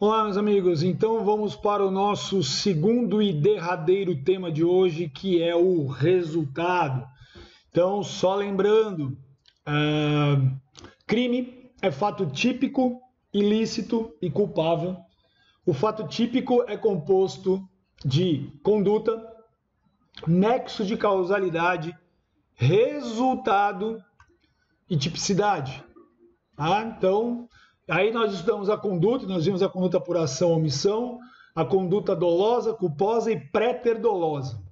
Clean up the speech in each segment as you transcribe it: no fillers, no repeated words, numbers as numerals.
Olá, meus amigos. Então vamos para o nosso segundo e derradeiro tema de hoje, que é o resultado. Então, só lembrando, crime é fato típico, ilícito e culpável. O fato típico é composto de conduta, nexo de causalidade, resultado e tipicidade. Tá? Então, aí nós estudamos a conduta, nós vimos a conduta por ação ou omissão, a conduta dolosa, culposa e pré-ter-dolosa.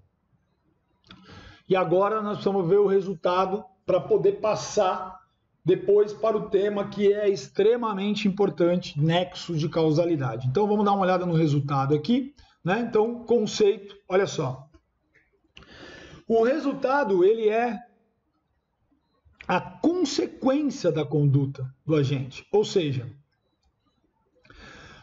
E agora nós precisamos ver o resultado para poder passar depois para o tema que é extremamente importante, nexo de causalidade. Então vamos dar uma olhada no resultado aqui, né? Então, conceito, olha só. O resultado, ele é a consequência da conduta do agente. Ou seja,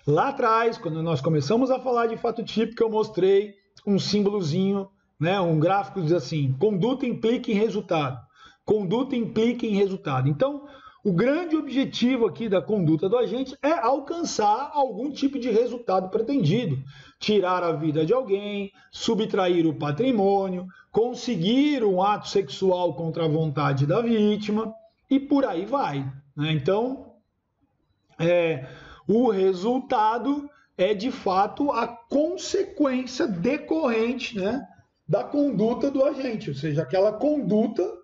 lá atrás, quando nós começamos a falar de fato típico, eu mostrei um símbolozinho, né, um gráfico que diz assim, conduta implica em resultado. Conduta implica em resultado. Então, o grande objetivo aqui da conduta do agente é alcançar algum tipo de resultado pretendido. Tirar a vida de alguém, subtrair o patrimônio, conseguir um ato sexual contra a vontade da vítima e por aí vai. Né? Então, o resultado é de fato a consequência decorrente, né, da conduta do agente, ou seja, aquela conduta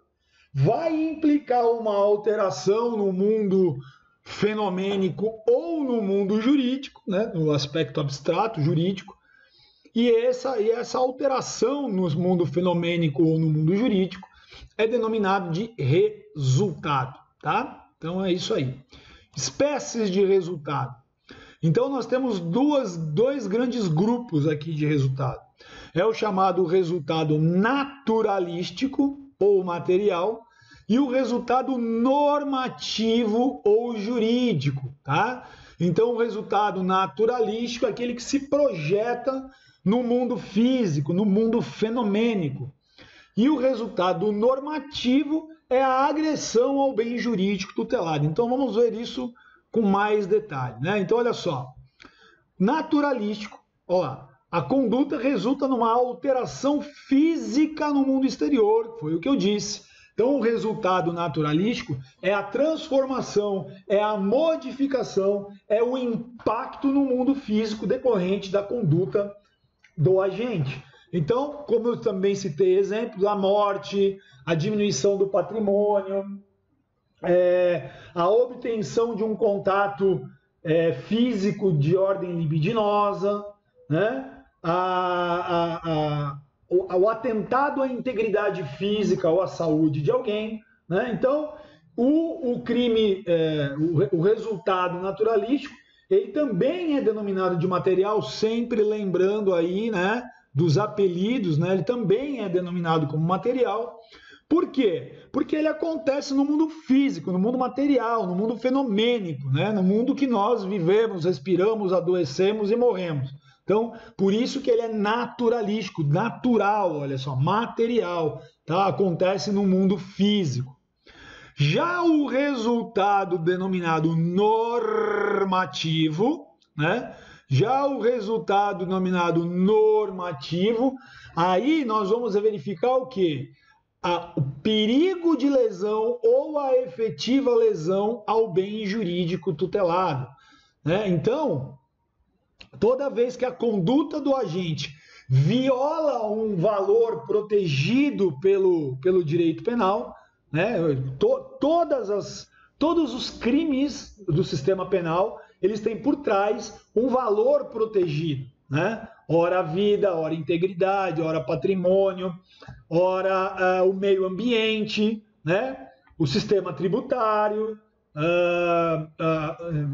vai implicar uma alteração no mundo fenomênico ou no mundo jurídico, né, no aspecto abstrato jurídico, e essa alteração no mundo fenomênico ou no mundo jurídico é denominado de resultado, tá? Então é isso aí. Espécies de resultado. Então nós temos dois grandes grupos aqui de resultado. É o chamado resultado naturalístico ou material e o resultado normativo ou jurídico, tá? Então o resultado naturalístico é aquele que se projeta no mundo físico, no mundo fenomênico. E o resultado normativo é a agressão ao bem jurídico tutelado. Então vamos ver isso com mais detalhe, né? Então olha só, naturalístico, ó, a conduta resulta numa alteração física no mundo exterior, foi o que eu disse. Então o resultado naturalístico é a transformação, é a modificação, é o impacto no mundo físico decorrente da conduta do agente. Então, como eu também citei exemplos, a morte, a diminuição do patrimônio, a obtenção de um contato físico de ordem libidinosa, né? O atentado à integridade física ou à saúde de alguém. Né? Então, o crime, o resultado naturalístico, ele também é denominado de material, sempre lembrando aí, né, dos apelidos, né? Ele também é denominado como material. Por quê? Porque ele acontece no mundo físico, no mundo material, no mundo fenomênico, né? No mundo que nós vivemos, respiramos, adoecemos e morremos. Então, por isso que ele é naturalístico, natural, olha só, material, tá? Acontece no mundo físico. Já o resultado denominado normativo, né? Já o resultado denominado normativo, aí nós vamos verificar o quê? O perigo de lesão ou a efetiva lesão ao bem jurídico tutelado. Né? Então, toda vez que a conduta do agente viola um valor protegido pelo direito penal, né? Todos os crimes do sistema penal, eles têm por trás um valor protegido, né? Ora a vida, ora a integridade, ora patrimônio, ora o meio ambiente, né? O sistema tributário,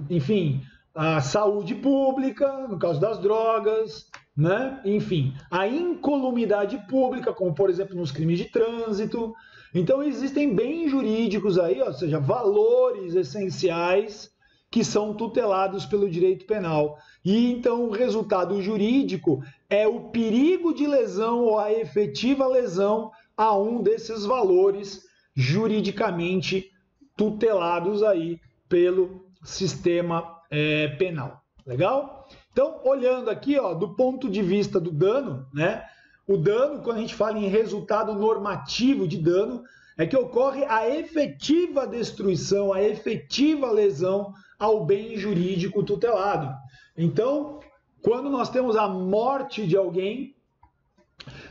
enfim, a saúde pública, no caso das drogas, né? Enfim, a incolumidade pública, como por exemplo nos crimes de trânsito. Então existem bens jurídicos aí, ou seja, valores essenciais que são tutelados pelo direito penal. E então o resultado jurídico é o perigo de lesão ou a efetiva lesão a um desses valores juridicamente tutelados aí pelo sistema penal. Legal? Então, olhando aqui, ó, do ponto de vista do dano, né? O dano, quando a gente fala em resultado normativo de dano, é que ocorre a efetiva destruição, a efetiva lesão ao bem jurídico tutelado. Então, quando nós temos a morte de alguém,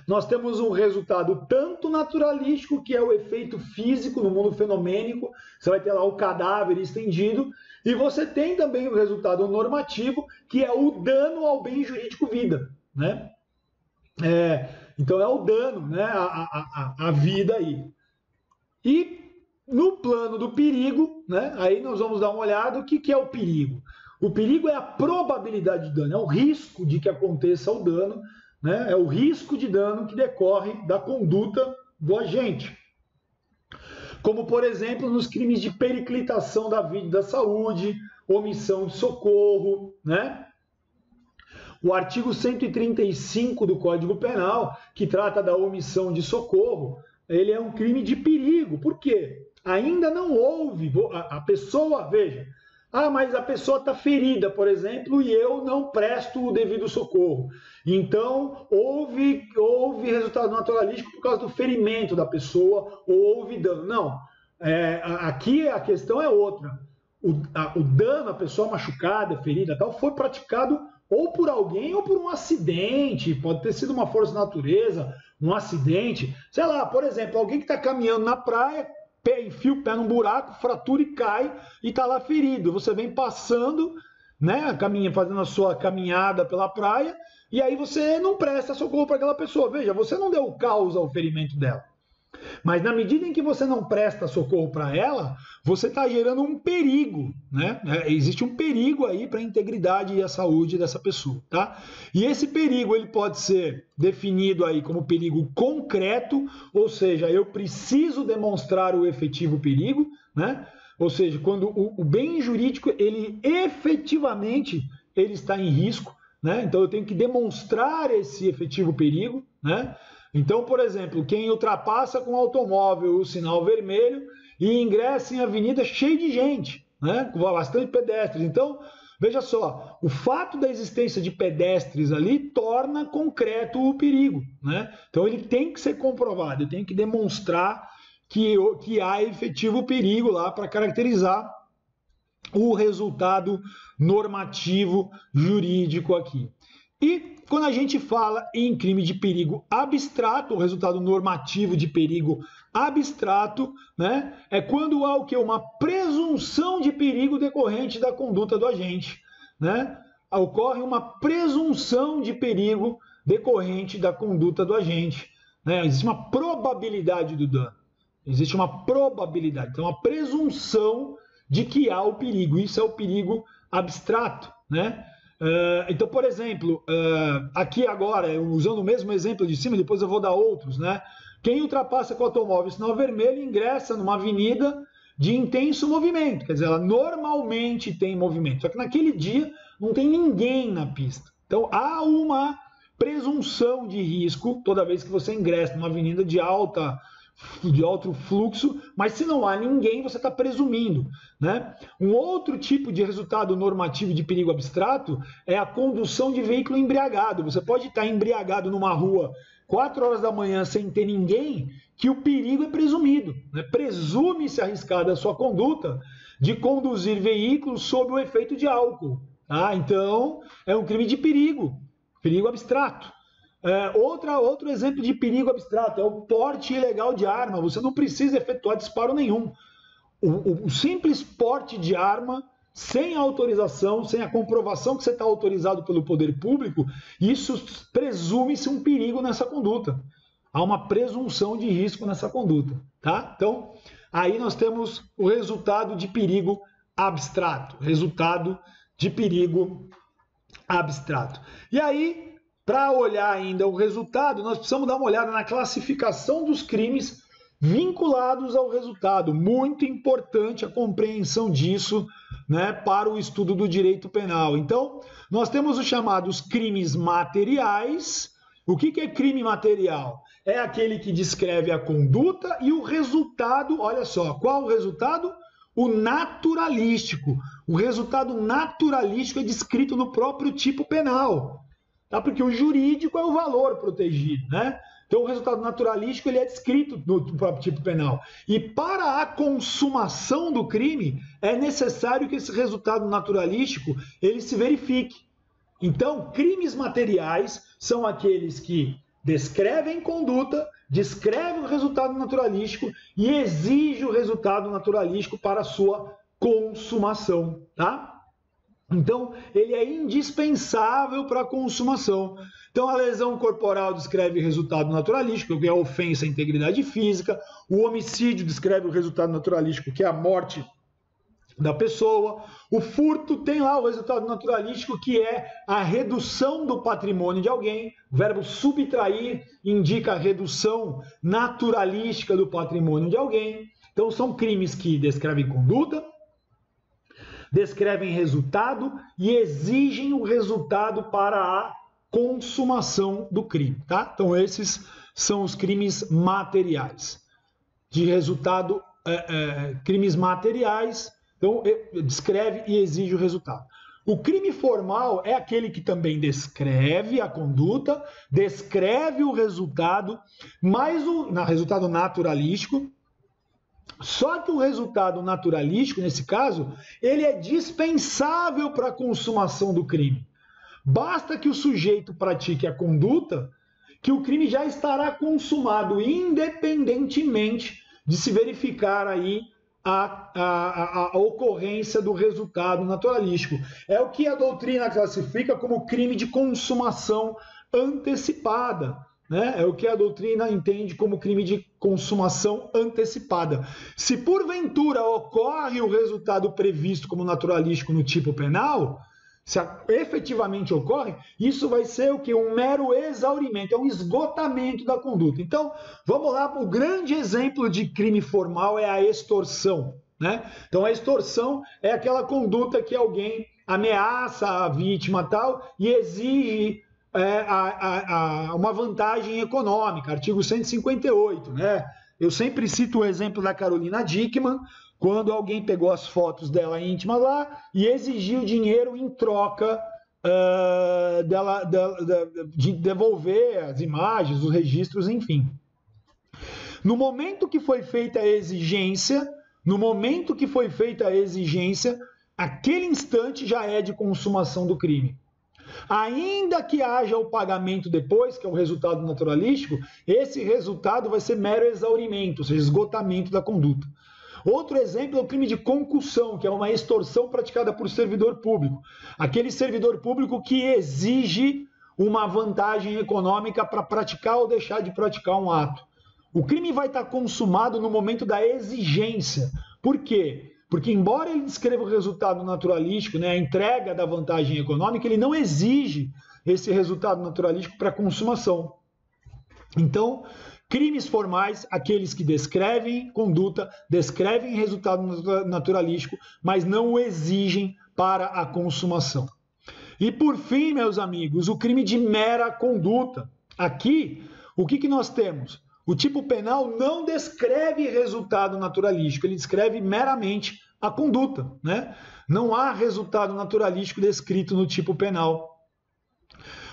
nós temos um resultado tanto naturalístico, que é o efeito físico no mundo fenomênico, você vai ter lá o cadáver estendido, e você tem também o resultado normativo, que é o dano ao bem jurídico vida, né? Então é o dano, né, a vida aí. E no plano do perigo, né, aí nós vamos dar uma olhada o que é o perigo. O perigo é a probabilidade de dano, é o risco de que aconteça o dano, né, é o risco de dano que decorre da conduta do agente. Como, por exemplo, nos crimes de periclitação da vida e da saúde, omissão de socorro, né? O artigo 135 do Código Penal, que trata da omissão de socorro, ele é um crime de perigo. Por quê? Ainda não houve, a pessoa, veja, mas a pessoa está ferida, por exemplo, e eu não presto o devido socorro. Então, houve resultado naturalístico por causa do ferimento da pessoa, ou houve dano. Não, aqui a questão é outra. O dano, a pessoa machucada, ferida, tal, foi praticado ou por alguém ou por um acidente, pode ter sido uma força da natureza, um acidente, sei lá, por exemplo, alguém que está caminhando na praia, enfia o pé num buraco, fratura e cai e está lá ferido. Você vem passando, né, fazendo a sua caminhada pela praia, e aí você não presta socorro para aquela pessoa. Veja, você não deu causa ao ferimento dela. Mas na medida em que você não presta socorro para ela, você está gerando um perigo, né? Existe um perigo aí para a integridade e a saúde dessa pessoa, tá? E esse perigo ele pode ser definido aí como perigo concreto, ou seja, eu preciso demonstrar o efetivo perigo, né? Ou seja, quando o bem jurídico ele efetivamente ele está em risco, né? Então eu tenho que demonstrar esse efetivo perigo, né? Então, por exemplo, quem ultrapassa com automóvel o sinal vermelho e ingressa em avenida cheia de gente, né? Com bastante pedestres. Então, veja só, o fato da existência de pedestres ali torna concreto o perigo, né? Então, ele tem que ser comprovado, eu tenho que demonstrar que há efetivo perigo lá para caracterizar o resultado normativo jurídico aqui. E quando a gente fala em crime de perigo abstrato, o resultado normativo de perigo abstrato, né, é quando há o que? Uma presunção de perigo decorrente da conduta do agente, né? Ocorre uma presunção de perigo decorrente da conduta do agente, né? Existe uma probabilidade do dano, existe uma probabilidade, então uma presunção de que há o perigo. Isso é o perigo abstrato, né? Então, por exemplo, aqui agora, usando o mesmo exemplo de cima, depois eu vou dar outros, né? Quem ultrapassa com o automóvel sinal vermelho ingressa numa avenida de intenso movimento, quer dizer, ela normalmente tem movimento, só que naquele dia não tem ninguém na pista. Então, há uma presunção de risco toda vez que você ingressa numa avenida de alto fluxo, mas se não há ninguém, você está presumindo, né? Um outro tipo de resultado normativo de perigo abstrato é a condução de veículo embriagado. Você pode estar embriagado numa rua 4 horas da manhã sem ter ninguém, que o perigo é presumido, né? Presume-se arriscada a sua conduta de conduzir veículos sob o efeito de álcool, tá? Então, é um crime de perigo abstrato. Outro exemplo de perigo abstrato é o porte ilegal de arma. Você não precisa efetuar disparo nenhum. O simples porte de arma, sem autorização, sem a comprovação que você está autorizado pelo poder público, isso presume-se um perigo nessa conduta. Há uma presunção de risco nessa conduta, tá? Então, aí nós temos o resultado de perigo abstrato. Resultado de perigo abstrato. E aí, para olhar ainda o resultado, nós precisamos dar uma olhada na classificação dos crimes vinculados ao resultado. Muito importante a compreensão disso, né, para o estudo do direito penal. Então, nós temos os chamados crimes materiais. O que é crime material? É aquele que descreve a conduta e o resultado, olha só, qual o resultado? O naturalístico. O resultado naturalístico é descrito no próprio tipo penal, tá? Porque o jurídico é o valor protegido, né? Então, o resultado naturalístico ele é descrito no próprio tipo penal. E para a consumação do crime, é necessário que esse resultado naturalístico ele se verifique. Então, crimes materiais são aqueles que descrevem conduta, descrevem o resultado naturalístico e exigem o resultado naturalístico para a sua consumação, tá? Então, ele é indispensável para a consumação. Então, a lesão corporal descreve o resultado naturalístico, que é a ofensa à integridade física. O homicídio descreve o resultado naturalístico, que é a morte da pessoa. O furto tem lá o resultado naturalístico, que é a redução do patrimônio de alguém. O verbo subtrair indica a redução naturalística do patrimônio de alguém. Então, são crimes que descrevem conduta, descrevem resultado e exigem o resultado para a consumação do crime, tá? Então, esses são os crimes materiais. De resultado, crimes materiais, então, descreve e exige o resultado. O crime formal é aquele que também descreve a conduta, descreve o resultado, mas o resultado naturalístico. Só que o resultado naturalístico, nesse caso, ele é dispensável para a consumação do crime. Basta que o sujeito pratique a conduta, que o crime já estará consumado, independentemente de se verificar aí a ocorrência do resultado naturalístico. É o que a doutrina classifica como crime de consumação antecipada. Né? É o que a doutrina entende como crime de consumação antecipada. Se porventura ocorre o resultado previsto como naturalístico no tipo penal, se efetivamente ocorre, isso vai ser o que? Um mero exaurimento, é um esgotamento da conduta. Então, vamos lá, o grande exemplo de crime formal é a extorsão. Né? Então, a extorsão é aquela conduta que alguém ameaça a vítima tal e exige uma vantagem econômica, artigo 158, né? Eu sempre cito o exemplo da Carolina Dickmann, quando alguém pegou as fotos dela íntimas lá e exigiu dinheiro em troca de devolver as imagens, os registros, enfim. No momento que foi feita a exigência, aquele instante já é de consumação do crime. Ainda que haja o pagamento depois, que é o resultado naturalístico, esse resultado vai ser mero exaurimento, ou seja, esgotamento da conduta. Outro exemplo é o crime de concussão, que é uma extorsão praticada por servidor público. Aquele servidor público que exige uma vantagem econômica para praticar ou deixar de praticar um ato. O crime vai estar consumado no momento da exigência. Por quê? Porque, embora ele descreva o resultado naturalístico, né, a entrega da vantagem econômica, ele não exige esse resultado naturalístico para consumação. Então, crimes formais, aqueles que descrevem conduta, descrevem resultado naturalístico, mas não o exigem para a consumação. E, por fim, meus amigos, o crime de mera conduta. Aqui, o que nós temos? O tipo penal não descreve resultado naturalístico, ele descreve meramente a conduta, né? Não há resultado naturalístico descrito no tipo penal.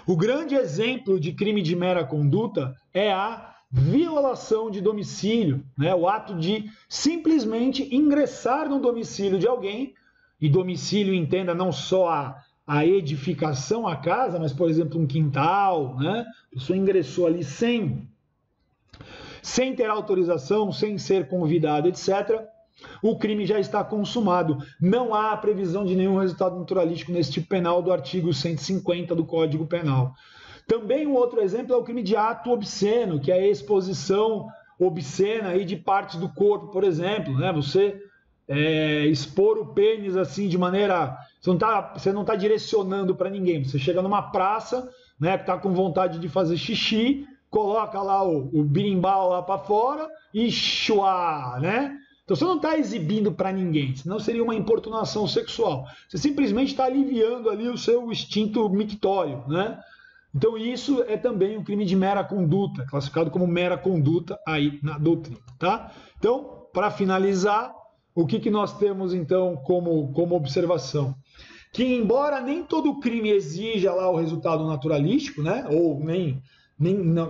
O grande exemplo de crime de mera conduta é a violação de domicílio, né? O ato de simplesmente ingressar no domicílio de alguém, e domicílio entenda não só a edificação, a casa, mas, por exemplo, um quintal, né? A pessoa ingressou ali sem ter autorização, sem ser convidado, etc., o crime já está consumado. Não há previsão de nenhum resultado naturalístico nesse tipo penal do artigo 150 do Código Penal. Também um outro exemplo é o crime de ato obsceno, que é a exposição obscena aí de partes do corpo, por exemplo, né? Você expor o pênis assim de maneira... Você não está direcionando para ninguém. Você chega numa praça, né, que está com vontade de fazer xixi, coloca lá o birimbau lá para fora e chuá, né? Então você não está exibindo para ninguém, senão seria uma importunação sexual. Você simplesmente está aliviando ali o seu instinto mictório, né? Então isso é também um crime de mera conduta, classificado como mera conduta aí na doutrina, tá? Então, para finalizar, o que nós temos então como observação? Que embora nem todo crime exija lá o resultado naturalístico, né? Ou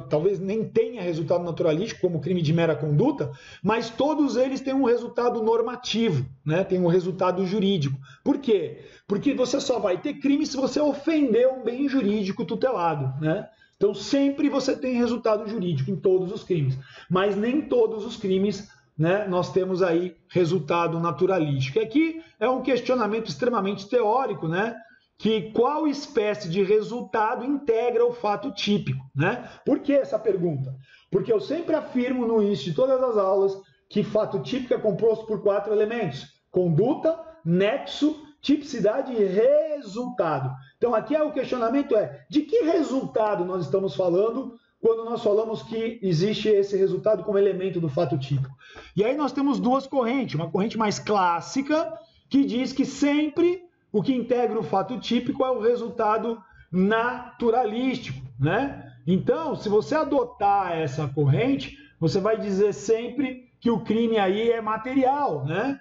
talvez nem tenha resultado naturalístico como crime de mera conduta, mas todos eles têm um resultado normativo, né? Tem um resultado jurídico. Por quê? Porque você só vai ter crime se você ofender um bem jurídico tutelado, né? Então sempre você tem resultado jurídico em todos os crimes, mas nem todos os crimes, né, nós temos aí resultado naturalístico. E aqui é um questionamento extremamente teórico, né? Que qual espécie de resultado integra o fato típico, né? Por que essa pergunta? Porque eu sempre afirmo no início de todas as aulas que fato típico é composto por 4 elementos: conduta, nexo, tipicidade e resultado. Então aqui o questionamento é: de que resultado nós estamos falando quando nós falamos que existe esse resultado como elemento do fato típico? E aí nós temos duas correntes, uma corrente mais clássica que diz que sempre o que integra o fato típico é o resultado naturalístico, né? Então, se você adotar essa corrente, você vai dizer sempre que o crime aí é material, né?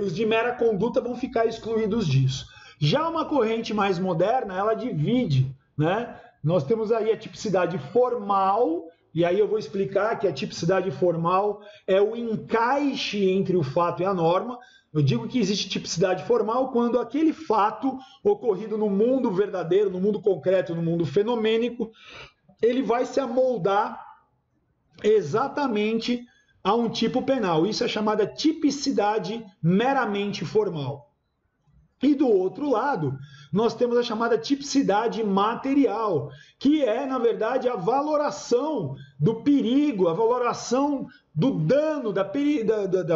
Os de mera conduta vão ficar excluídos disso. Já uma corrente mais moderna, ela divide, né? Nós temos aí a tipicidade formal, e aí eu vou explicar que a tipicidade formal é o encaixe entre o fato e a norma. Eu digo que existe tipicidade formal quando aquele fato ocorrido no mundo verdadeiro, no mundo concreto, no mundo fenomênico, ele vai se amoldar exatamente a um tipo penal. Isso é chamada tipicidade meramente formal. E do outro lado, nós temos a chamada tipicidade material, que é, na verdade, a valoração do perigo, a valoração do dano, da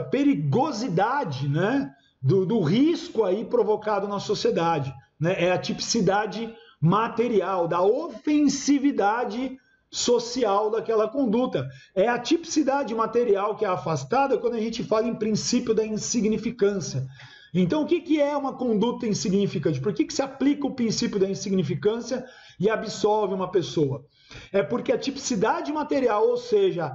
perigosidade, né? do risco aí provocado na sociedade. Né? É a tipicidade material, da ofensividade social daquela conduta. É a tipicidade material que é afastada quando a gente fala em princípio da insignificância. Então, o que é uma conduta insignificante? Por que se aplica o princípio da insignificância e absolve uma pessoa? É porque a tipicidade material, ou seja,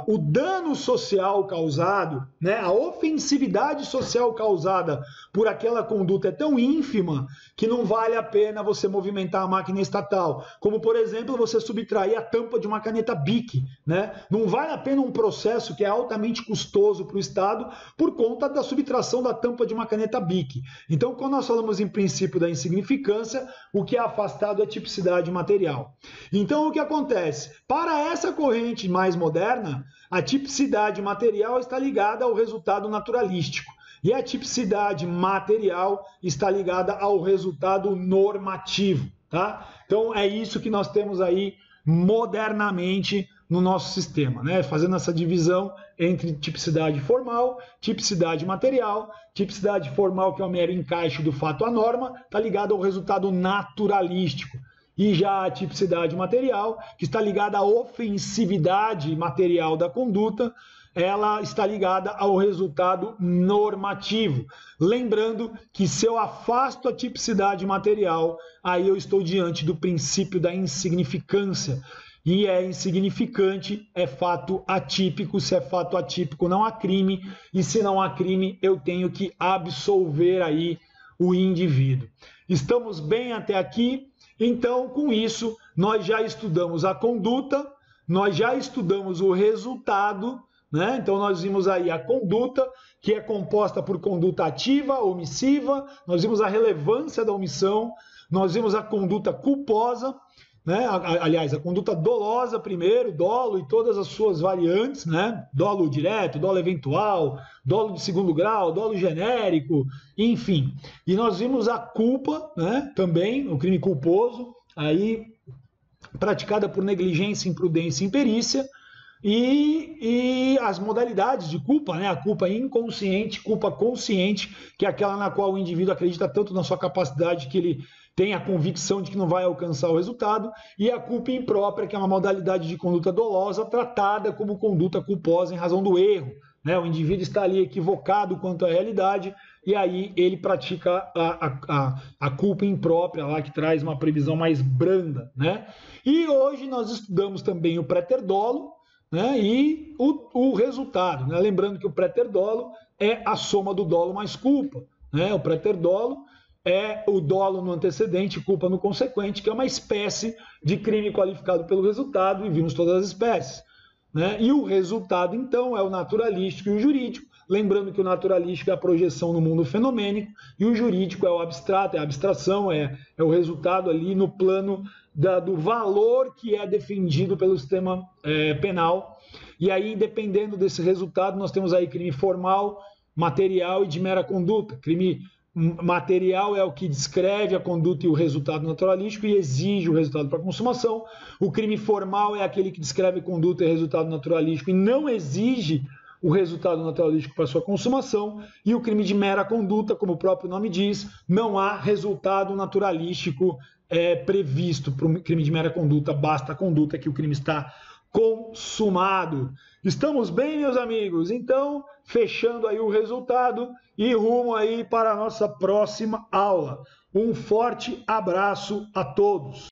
o dano social causado, né, a ofensividade social causada por aquela conduta é tão ínfima que não vale a pena você movimentar a máquina estatal. Como, por exemplo, você subtrair a tampa de uma caneta BIC. Né? Não vale a pena um processo que é altamente custoso para o Estado por conta da subtração da tampa de uma caneta BIC. Então, quando nós falamos em princípio da insignificância, o que é afastado é a tipicidade material. Então, o que acontece? Para essa corrente mais moderna, a tipicidade material está ligada ao resultado naturalístico e a tipicidade material está ligada ao resultado normativo, tá? Então é isso que nós temos aí modernamente no nosso sistema, né? Fazendo essa divisão entre tipicidade formal, tipicidade material. Tipicidade formal, que é o mero encaixe do fato à norma, está ligado ao resultado naturalístico. E já a tipicidade material, que está ligada à ofensividade material da conduta, ela está ligada ao resultado normativo. Lembrando que se eu afasto a tipicidade material, aí eu estou diante do princípio da insignificância. E é insignificante, é fato atípico. Se é fato atípico, não há crime. E se não há crime, eu tenho que absolver aí o indivíduo. Estamos bem até aqui? Então, com isso, nós já estudamos a conduta, nós já estudamos o resultado, né? Então, nós vimos aí a conduta, que é composta por conduta ativa, omissiva, nós vimos a relevância da omissão, nós vimos a conduta culposa, né? Aliás, a conduta dolosa primeiro, dolo e todas as suas variantes, né? Dolo direto, dolo eventual, dolo de segundo grau, dolo genérico, enfim. E nós vimos a culpa, né? Também, o crime culposo, aí praticada por negligência, imprudência e imperícia, e as modalidades de culpa, né? A culpa inconsciente, culpa consciente, que é aquela na qual o indivíduo acredita tanto na sua capacidade que ele tem a convicção de que não vai alcançar o resultado, e a culpa imprópria, que é uma modalidade de conduta dolosa tratada como conduta culposa em razão do erro. Né? O indivíduo está ali equivocado quanto à realidade, e aí ele pratica a culpa imprópria, lá que traz uma previsão mais branda. Né? E hoje nós estudamos também o préter dolo, né, e o resultado, né? Lembrando que o préter dolo é a soma do dolo mais culpa, né? O préter dolo é o dolo no antecedente, culpa no consequente, que é uma espécie de crime qualificado pelo resultado, e vimos todas as espécies, né? E o resultado, então, é o naturalístico e o jurídico, lembrando que o naturalístico é a projeção no mundo fenomênico e o jurídico é o abstrato, é a abstração, é o resultado ali no plano do valor que é defendido pelo sistema penal. E aí, dependendo desse resultado, nós temos aí crime formal, material e de mera conduta. Crime material é o que descreve a conduta e o resultado naturalístico e exige o resultado para consumação. O crime formal é aquele que descreve conduta e resultado naturalístico e não exige o resultado naturalístico para sua consumação. E o crime de mera conduta, como o próprio nome diz, não há resultado naturalístico previsto para o crime de mera conduta, basta a conduta que o crime está consumado. Estamos bem, meus amigos? Então, fechando aí o resultado e rumo aí para a nossa próxima aula. Um forte abraço a todos.